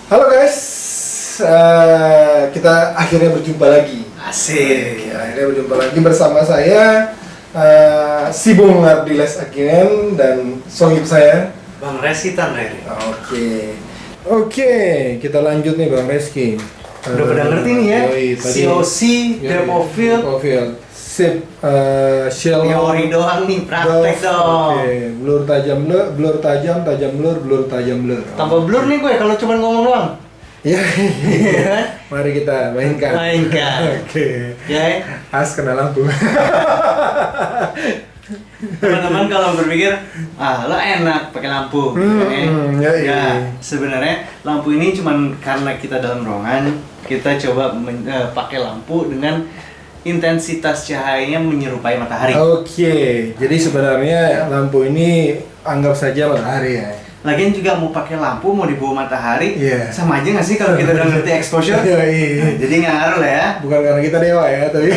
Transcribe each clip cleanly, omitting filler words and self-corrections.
Halo guys, kita akhirnya berjumpa lagi. Asik. Akhirnya berjumpa lagi bersama saya, si Bung Ardiles Akinen dan sohib saya, Bang Reski Tanreri. Oke, kita lanjut nih Bang Reski. Udah pada ngerti nih ya? COC, Depth of Field. Sip, shallow. Teori doang nih, praktek dong. Oke, blur tajam blur, blur tajam blur. Tambah blur nih gue kalau cuma ngomong doang. Ya, mari kita mainkan. Oke. Ya. As kena lampu. Teman-teman kalau berpikir, lo enak pakai lampu. Ya, sebenarnya lampu ini cuma karena kita dalam ruangan, kita coba pakai lampu dengan intensitas cahayanya menyerupai matahari. Oke, jadi sebenarnya lampu ini anggap saja matahari ya. Lagian juga mau pakai lampu, mau di bawah matahari, sama aja nggak sih kalau kita udah ngerti exposure? Jadi nggak ngaruh lah ya. Bukan karena kita dewa ya, tapi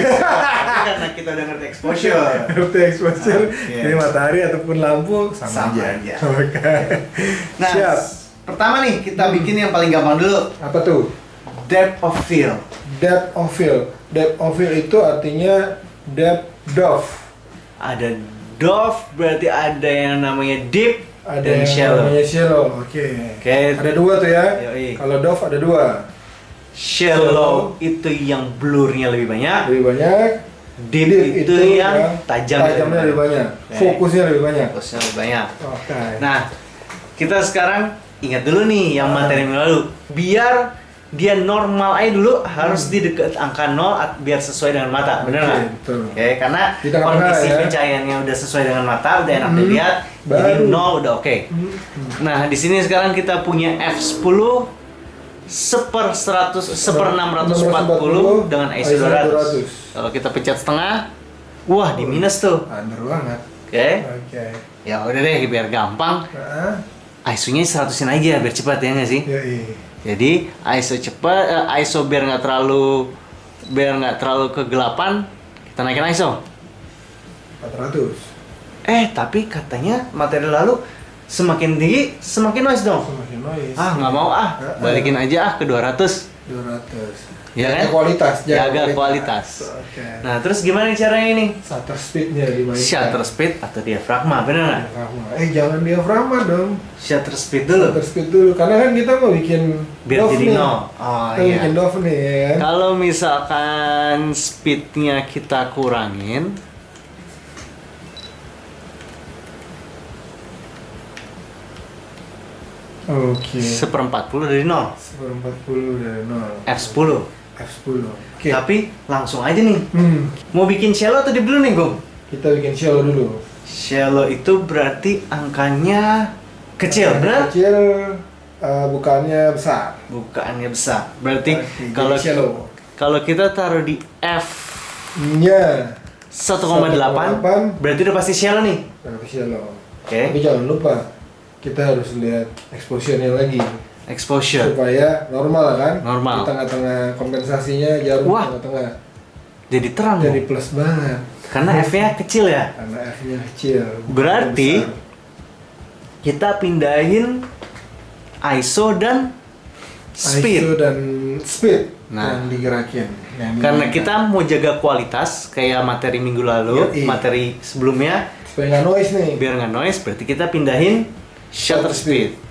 karena kita udah ngerti exposure. Ngerti exposure, jadi matahari ataupun lampu sama aja. Oke. Nah, siap. Pertama nih kita bikin yang paling gampang dulu. Apa tuh? Depth of field. Depth of field. Depth of field itu artinya depth. Ada depth berarti ada yang namanya deep, ada dan yang shallow. namanya shallow. Oke. Ada dua tuh ya. Yoi. Kalau depth ada dua. Shallow itu yang blurnya lebih banyak. Lebih banyak. Deep itu yang tajamnya lebih banyak. Fokusnya lebih banyak. Oke. Nah, kita sekarang ingat dulu nih yang materi minggu lalu. Biar dia normal aja dulu, harus di dekat angka 0 biar sesuai dengan mata, bener nggak? Oke, karena kondisi pencahayaannya udah sesuai dengan mata, udah enak dilihat, jadi 0 udah oke. Nah, di sini sekarang kita punya f10 1/640 dengan ISO 200. Kalau kita pencet setengah, wah di minus tuh. Under banget. Oke. Ya udah deh, biar gampang. ISO-nya 100-in aja biar cepat ya nggak sih? Jadi ISO cepat, ISO biar nggak terlalu kegelapan, kita naikin ISO 400. Tapi katanya materi lalu semakin tinggi semakin noise dong. Semakin noise. Nggak mau balikin aja ke 200. 200. Ya kan? Jaga kualitas. Oke. Nah, terus gimana caranya ini? Shutter speed-nya dimainkan. Shutter speed atau diafragma, bener nggak? Jangan diafragma dong. Shutter speed dulu. Shutter speed dulu, karena kan kita mau bikin biar dove jadi nih. nol. Kita bikin dove nih ya kan. Kalau misalkan speednya kita kurangin, Oke. 1/40 dari 0. 1/40 dari 0. F10. Oke. Tapi langsung aja nih. Mau bikin shallow atau di blue nih, Gong? Kita bikin shallow dulu. Shallow itu berarti angkanya kecil, benar? Kecil, bukannya besar. Bukannya besar. Berarti shallow. kalau kita taruh di F-nya 1,8 berarti udah pasti shallow nih. Shallow. Oke. Tapi jangan lupa, kita harus lihat exposure-nya lagi. Exposure. Supaya normal kan? Normal. Di tengah-tengah kompensasinya jarum di tengah-tengah. Jadi terang. Jadi plus banget. Karena F-nya kecil ya. Karena F-nya kecil. Berarti kita pindahin ISO dan speed. ISO dan speed yang digerakin. Karena kita mau jaga kualitas kayak materi minggu lalu, materi sebelumnya. Supaya nggak noise nih. Biar nggak noise, berarti kita pindahin shutter speed.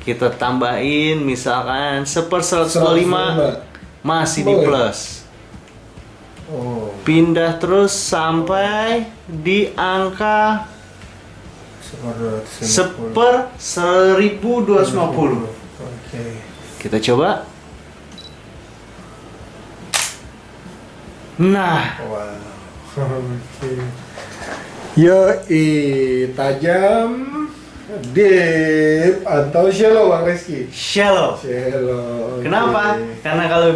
Kita tambahin misalkan 1/125 masih di plus. Pindah terus sampai di angka 1/1250. Oke. Kita coba. Nah. Yoi, tajam, deep atau shallow Bang Reski? Shallow. Kenapa? Karena kalau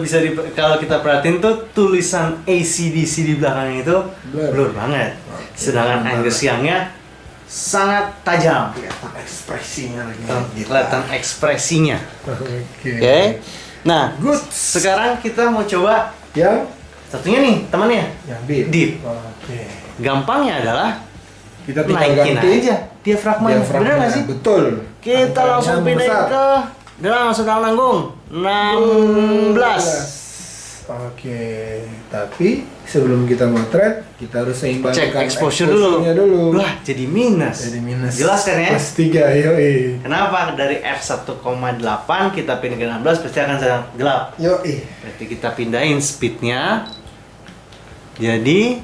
kita perhatiin tuh tulisan ACDC di belakang itu blur banget. Sedangkan Angus Young-nya sangat tajam. Kelihatan ekspresinya. Oke. Nah, sekarang kita mau coba yang satunya nih, temannya. Yang deep. Gampangnya adalah kita naikin aja diafragmanya, bener nggak sih? Betul. Kita langsung pindahin ke Udah langsung nanggung 16. Oke, tapi sebelum kita motret, kita harus seimbangkan Cek exposure dulu. dulu. Lah, jadi minus. Jadi minus. Jelas kan ya? Plus 3, yoi. Kenapa? Dari f1,8 kita pindah ke 16 pasti akan sangat gelap. Yoi. Berarti kita pindahin speednya. Jadi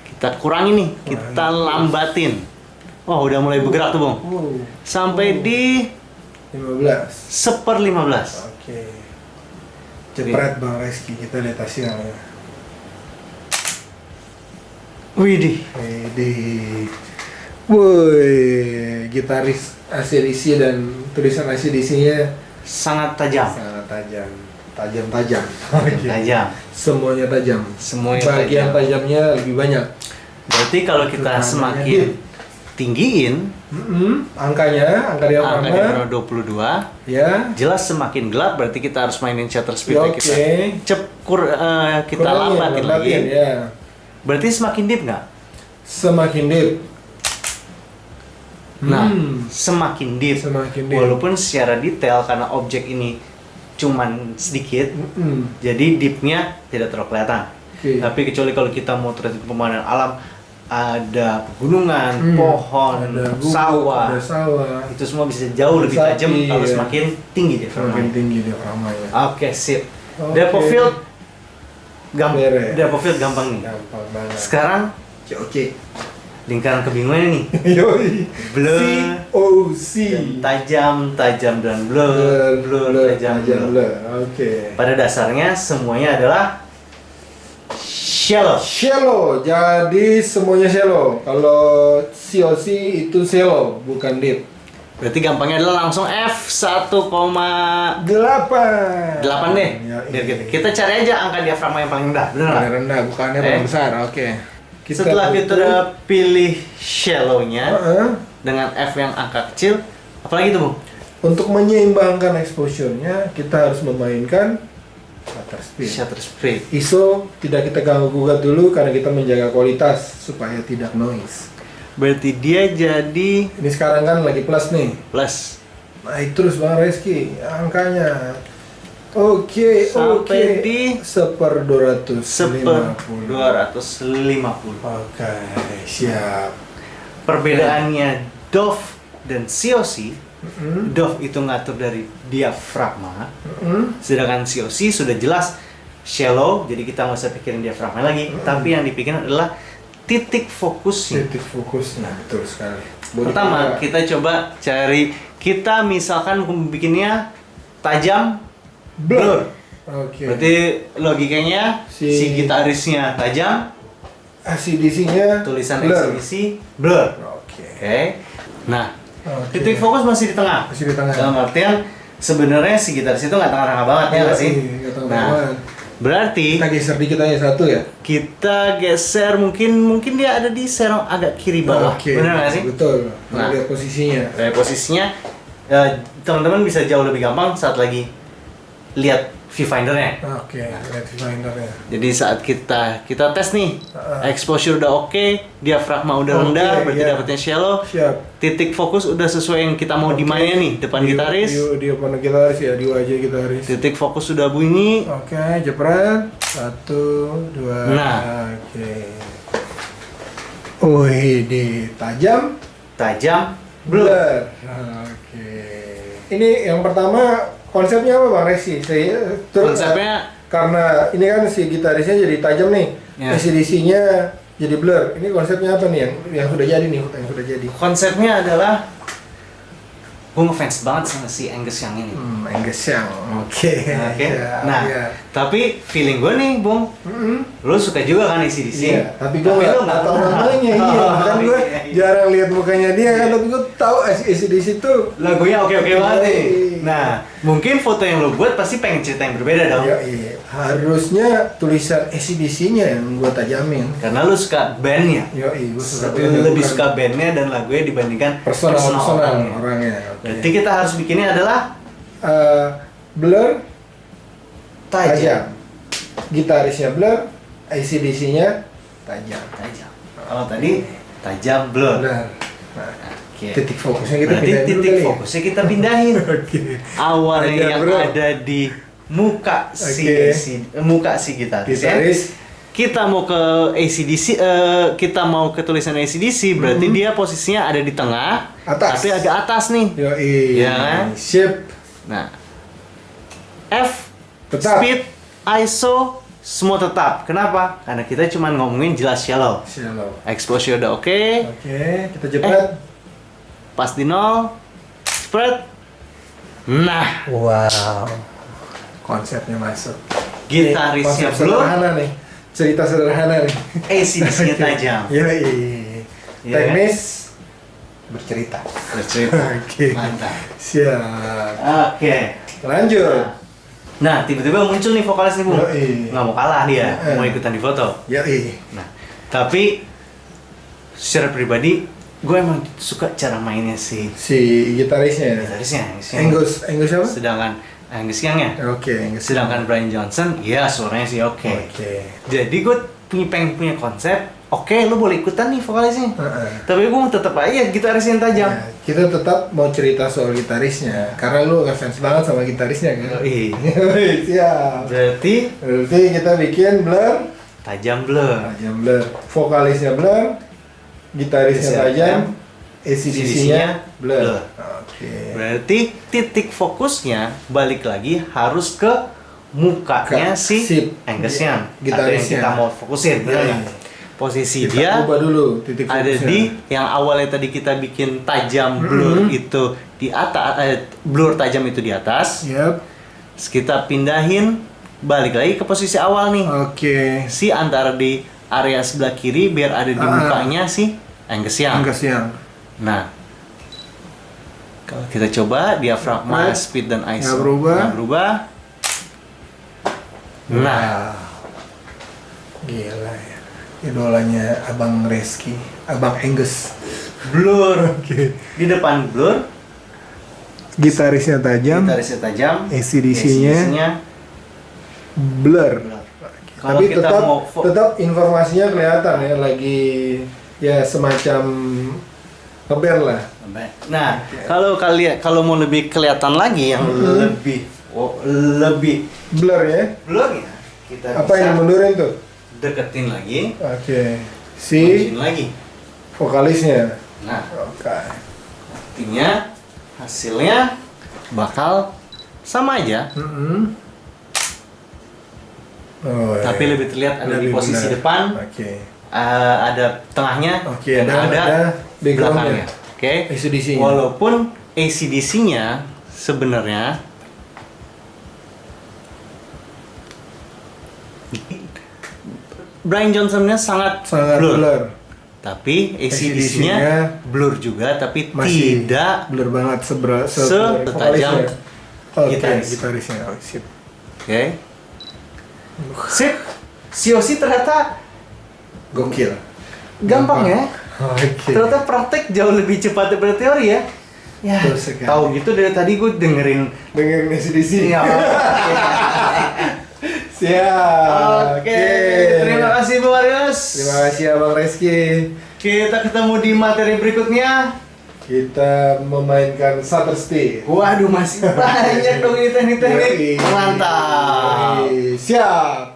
kita kurangi nih, kita lambatin. Oh, udah mulai bergerak tuh, Bung. Sampai di 15. 1/15. Oke. Jepret Bang Reski, kita lihat hasilnya. Widih. Woi, gitaris ACDC dan tulisan ACDC-nya Sangat tajam. sangat tajam. Tajam. Tajam. Semuanya tajam. Semuanya Bagian tajam. tajamnya lebih banyak. Berarti kalau kita Tekanannya semakin tinggiin angka angka diafragma diafragma 22, ya. jelas semakin gelap berarti kita harus mainin shutter speed Oke. kita kita Kurangin, lambatin lagi. ya. Berarti semakin deep nggak? Semakin deep. Nah, semakin deep. Semakin deep. Walaupun secara detail karena objek ini cuman sedikit, jadi deepnya tidak terlalu kelihatan. Oke. Tapi kecuali kalau kita mau terlihat pemandangan alam, ada pegunungan, pohon, ada gubuk, sawah, ada sawah. itu semua bisa jauh lebih Sapi, tajam kalau ya. semakin tinggi dia. Semakin tinggi diafragmanya. Oke, sip. Oke. Depth of field gampang. Beres. Depth of field gampang nih. Gampang banget. Sekarang Oke. lingkaran kebingungan nih. Yoi. Blur, COC. tajam dan blur, tajam, blur. blur. Oke. Pada dasarnya semuanya adalah shallow. Shallow. Jadi semuanya shallow. Kalau COC itu shallow, bukan deep. Berarti gampangnya adalah langsung F1,8 deh. Ya, Biar kita cari aja angka diafragma yang paling rendah, bener nggak? paling rendah, bukannya paling besar. Oke. Setelah kita udah pilih shallow-nya Heeh. dengan F yang angka kecil, apalagi tuh, Bung? Untuk menyeimbangkan exposure-nya, kita harus memainkan shutter speed. Shutter speed. ISO tidak kita ganggu-gugat dulu karena kita menjaga kualitas supaya tidak noise. Berarti dia jadi Ini sekarang kan lagi plus nih. plus. Naik terus Bang Reski angkanya. Oke, Sampai oke. di 1/250. 1/250. Oke, siap. Perbedaannya Dove dan COC, Mm-mm. Dove itu ngatur dari diafragma, Mm-mm. sedangkan COC sudah jelas shallow, jadi kita nggak usah pikirin diafragma lagi. Tapi yang dipikirin adalah titik fokusnya. Titik fokusnya, betul sekali. Pertama, kita coba cari, kita misalkan bikinnya tajam, blur. Oke. Berarti logikanya si gitarisnya tajam, ACDC-nya tulisan blur. ACDC blur. Oke. Oke. Nah, Oke. titik fokus masih di tengah. Masih di tengah. Dalam artian sebenarnya si gitaris itu nggak tengah-tengah banget ya nggak sih? Nggak tengah Nah, banget. berarti Kita geser dikit aja satu ya. kita geser mungkin dia ada di serong agak kiri bawah. Oke. Benar nggak sih? Betul. Nah. Lihat posisinya. Posisinya teman-teman bisa jauh lebih gampang saat lagi lihat viewfindernya. Oke, lihat viewfindernya. Jadi saat kita tes nih, Ah. exposure udah oke, diafragma udah Oke, rendah, berarti iya. dapetnya shallow. Siap. Titik fokus udah sesuai yang kita mau dimainnya nih, depan gitaris. Di depan gitaris ya, di wajah gitaris. Titik fokus sudah bunyi. Oke, jepret. 1, 2. Nah. Oke. Oh, ini tajam, Tajam, blur. blur. Oke. Ini yang pertama konsepnya apa Bang Resi? Konsepnya karena ini kan si gitarisnya jadi tajam nih, Ya. ACDC-nya jadi blur. Ini konsepnya apa nih yang sudah jadi nih, yang sudah jadi? konsepnya adalah gue ngefans banget sama si Angus Young ini. Angus Young. Oke. Oke. Ya, Nah, ya. tapi feeling gue nih, Bung, lu suka juga kan ACDC? Iya, tapi gue lu nggak tahu kenal. namanya. Iya, kan gue iya. jarang lihat mukanya dia kan, tapi gue tahu ACDC itu. Lagunya oke-oke banget nih. Iya. Nah, mungkin foto yang lo buat pasti pengen cerita yang berbeda dong. Iya. Harusnya tulisan ACDC-nya yang gue tajamin. Karena lu suka bandnya. Gue Lebih suka bandnya dan lagunya dibandingkan personal orangnya. orangnya. Oke. Berarti kita harus bikinnya adalah Blur tajam. Gitarisnya blur, ACDC-nya tajam. Tajam. Kalau tadi tajam blur. Blur. Nah, Oke. Titik fokusnya kita Berarti pindahin dulu titik kali ya? fokusnya kita pindahin. Oke. Awalnya Ajar, yang bro. ada di muka Oke. muka si gitaris ya. Gitaris. Kita mau ke ACDC, kita mau ke tulisan ACDC, berarti dia posisinya ada di tengah, Atas. tapi agak atas nih. Yoi. Ya kan? Sip. Nah, F, Tetap. speed, ISO, semua tetap. Kenapa? Karena kita cuma ngomongin jelas shallow. Shallow. Exposure udah oke, Oke, kita jepret. pas di 0, spread. Nah, Wow. Konsepnya masuk. gitarisnya Konsep blur, sederhana nih. Cerita sederhana nih. ACDC-nya tajam. Yoi. Iya Teknis bercerita. Bercerita. Oke. Mantap. Siap. Oke. Lanjut. Nah, tiba-tiba muncul nih vokalis nih, Bung. Yoi. Nggak mau kalah dia, mau ikutan di foto. Yoi. Nah, tapi secara pribadi, gue emang suka cara mainnya si Si gitarisnya. gitarisnya. Angus siapa? Sedangkan Angus Young ya. Oke, Angus. Sedangkan Brian Johnson, ya suaranya sih oke. Oke. Jadi gue pengen punya konsep, oke lu boleh ikutan nih vokalisnya. Tapi gue tetap aja gitaris yang tajam. Ya, kita tetap mau cerita soal gitarisnya karena lu ngefans banget sama gitarisnya kan. Yoi. Siap. Berarti Berarti kita bikin blur, tajam blur. tajam blur. Vokalisnya blur, gitarisnya tajam, ACDC-nya blur. Oke. Berarti titik fokusnya balik lagi harus ke mukanya Ke si si Angus Young. Atau yang gitarisnya. kita mau fokusin, benar Iya. nggak? Posisi Kita dia ubah dulu titik ada fokusnya. di yang awalnya tadi kita bikin tajam blur itu di atas, blur tajam itu di atas. Yap. Terus kita pindahin balik lagi ke posisi awal nih. Oke. Si antara di area sebelah kiri biar ada di mukanya si Angus Young. Angus Young. Nah, kalau kita coba diafragma, Right. speed dan ISO Nggak berubah. nggak berubah. Nah, Wow. Gila ya. Idolanya Abang Reski, Abang Angus. blur. Oke. Di depan blur, Gitarisnya tajam, gitarisnya tajam, ACDC-nya blur. blur. Kalau Tapi kita tetap mau tetap informasinya kelihatan ya, lagi ya semacam ngeband lah. Nah, kalau mau lebih kelihatan lagi yang lebih Blur ya. blur ya, kita Apa bisa yang mundurin tuh? deketin lagi, Oke. Si majuin lagi. vokalisnya. Nah, Oke. artinya hasilnya bakal sama aja, Oh, tapi lebih terlihat ada di lebih posisi benar. depan, Oke. ada tengahnya, Oke, dan dan ada belakangnya. backgroundnya. Oke. ACDC-nya. Walaupun ACDC-nya sebenarnya Brian Johnson-nya sangat blur. Tapi ACDC-nya ACDC-nya blur juga, tapi Masih tidak. blur banget setajam vokalisnya. Oke, gitaris. gitarisnya. Oh, sip. Oke. Sip. Si Ozzy ternyata Gokil. gampang ya. Oke. Ternyata praktek jauh lebih cepat daripada teori ya. Ya, Betul sekali. tahu gitu dari tadi gue dengerin. Dengerin ACDC. Ya, Siap. Oke, terima kasih Bu Marius. Terima kasih Abang Reski. Kita ketemu di materi berikutnya. Kita memainkan Saturday. Waduh, masih banyak dong ini teknik-teknik. Yoi. Mantap. Yoi. Siap.